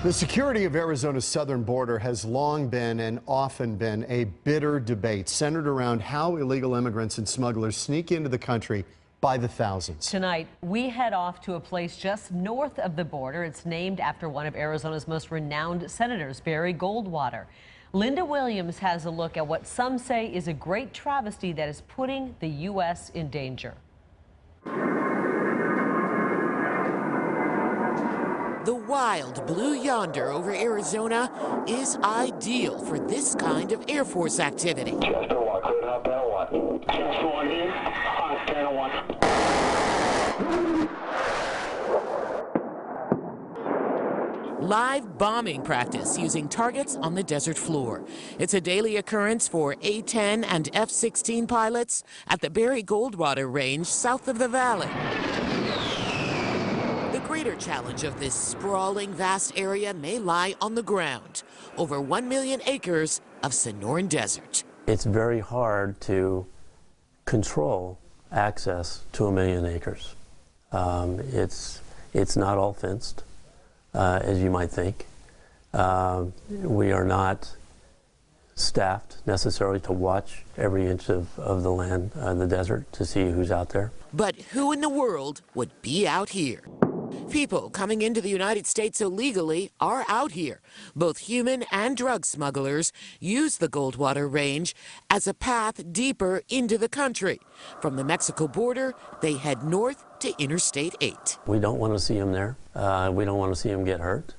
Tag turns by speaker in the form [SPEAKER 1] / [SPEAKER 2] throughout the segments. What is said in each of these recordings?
[SPEAKER 1] The security of Arizona's southern border has long been and often been a bitter debate centered around how illegal immigrants and smugglers sneak into the country by the thousands.
[SPEAKER 2] Tonight, we head off to a place just north of the border. It's named after one of Arizona's most renowned senators, Barry Goldwater. Linda Williams has a look at what some say is a great travesty that is putting the U.S. in danger.
[SPEAKER 3] The wild blue yonder over Arizona is ideal for this kind of Air Force activity. Live bombing practice using targets on the desert floor. It's a daily occurrence for A-10 and F-16 pilots at the Barry Goldwater range south of the valley. The greater challenge of this sprawling, vast area may lie on the ground. Over 1 million acres of Sonoran desert.
[SPEAKER 4] It's very hard to control access to 1 million acres. It's not all fenced, as you might think. We are not staffed necessarily to watch every inch of the land, the desert, to see who's out there.
[SPEAKER 3] But who in the world would be out here? People coming into the United States illegally are out here. Both human and drug smugglers use the Goldwater Range as a path deeper into the country. From the Mexico border, they head north to Interstate 8.
[SPEAKER 4] We don't want to see them there. We don't want to see them get hurt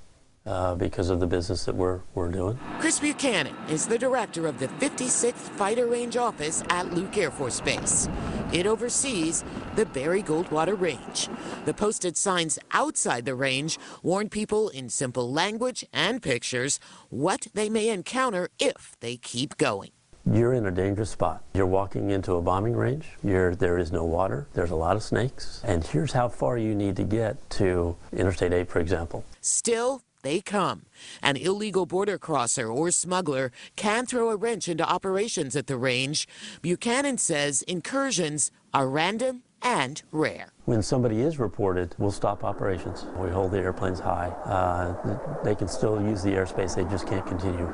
[SPEAKER 4] because of the business that we're doing.
[SPEAKER 3] Chris Buchanan is the director of the 56th Fighter Range office at Luke Air Force Base. It oversees the Barry Goldwater Range. The posted signs outside the range warn people in simple language and pictures what they may encounter if they keep going.
[SPEAKER 4] You're in a dangerous spot. You're walking into a bombing range. There is no water. There's a lot of snakes. And here's how far you need to get to Interstate 8, for example.
[SPEAKER 3] Still, they come. An illegal border crosser or smuggler can throw a wrench into operations at the range. Buchanan says incursions are random and rare.
[SPEAKER 4] When somebody is reported, we'll stop operations. We hold the airplanes high. They can still use the airspace, they just can't continue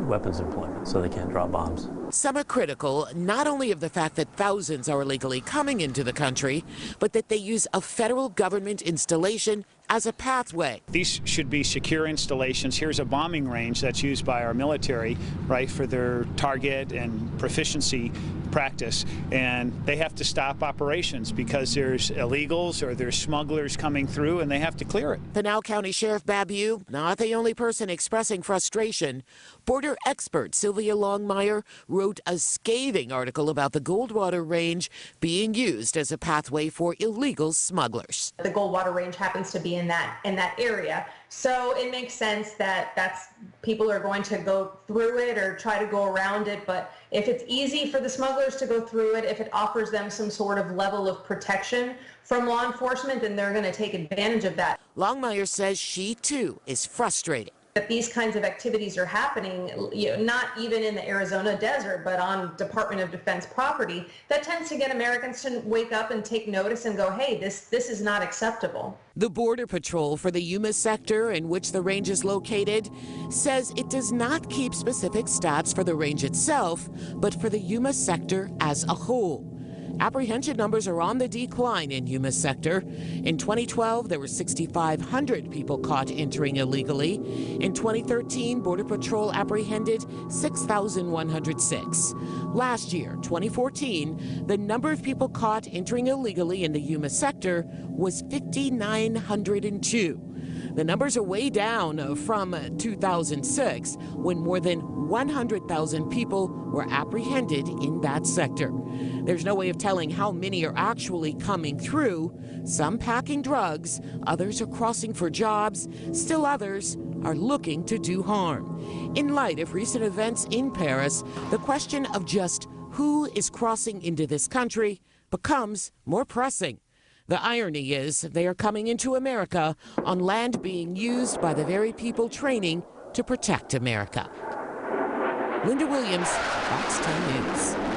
[SPEAKER 4] weapons employment, so they can't drop bombs.
[SPEAKER 3] Some are critical not only of the fact that thousands are illegally coming into the country, but that they use a federal government installation as a pathway.
[SPEAKER 5] These should be secure installations. Here's a bombing range that's used by our military, right, for their target and proficiency practice, and they have to stop operations because there's illegals or there's smugglers coming through and they have to clear it.
[SPEAKER 3] Pinal County Sheriff Babu, not the only person expressing frustration. Border expert Sylvia Longmire wrote a scathing article about the Goldwater Range being used as a pathway for illegal smugglers.
[SPEAKER 6] The Goldwater Range happens to be in that area, so it makes sense that people are going to go through it or try to go around it. But if it's easy for the smugglers to go through it, if it offers them some sort of level of protection from law enforcement, then they're going to take advantage of that.
[SPEAKER 3] Longmire says she too is frustrated
[SPEAKER 6] that these kinds of activities are happening, not even in the Arizona desert, but on Department of Defense property. That tends to get Americans to wake up and take notice and go, hey, this is not acceptable.
[SPEAKER 3] The Border Patrol for the Yuma sector in which the range is located says it does not keep specific stats for the range itself, but for the Yuma sector as a whole. Apprehension numbers are on the decline in Yuma sector. In 2012, there were 6,500 people caught entering illegally. In 2013, Border Patrol apprehended 6,106. Last year, 2014, the number of people caught entering illegally in the Yuma sector was 5,902. The numbers are way down from 2006, when more than 100,000 people were apprehended in that sector. There's no way of telling how many are actually coming through. Some packing drugs, others are crossing for jobs, still others are looking to do harm. In light of recent events in Paris, the question of just who is crossing into this country becomes more pressing. The irony is they are coming into America on land being used by the very people training to protect America. Linda Williams, Fox 10 News.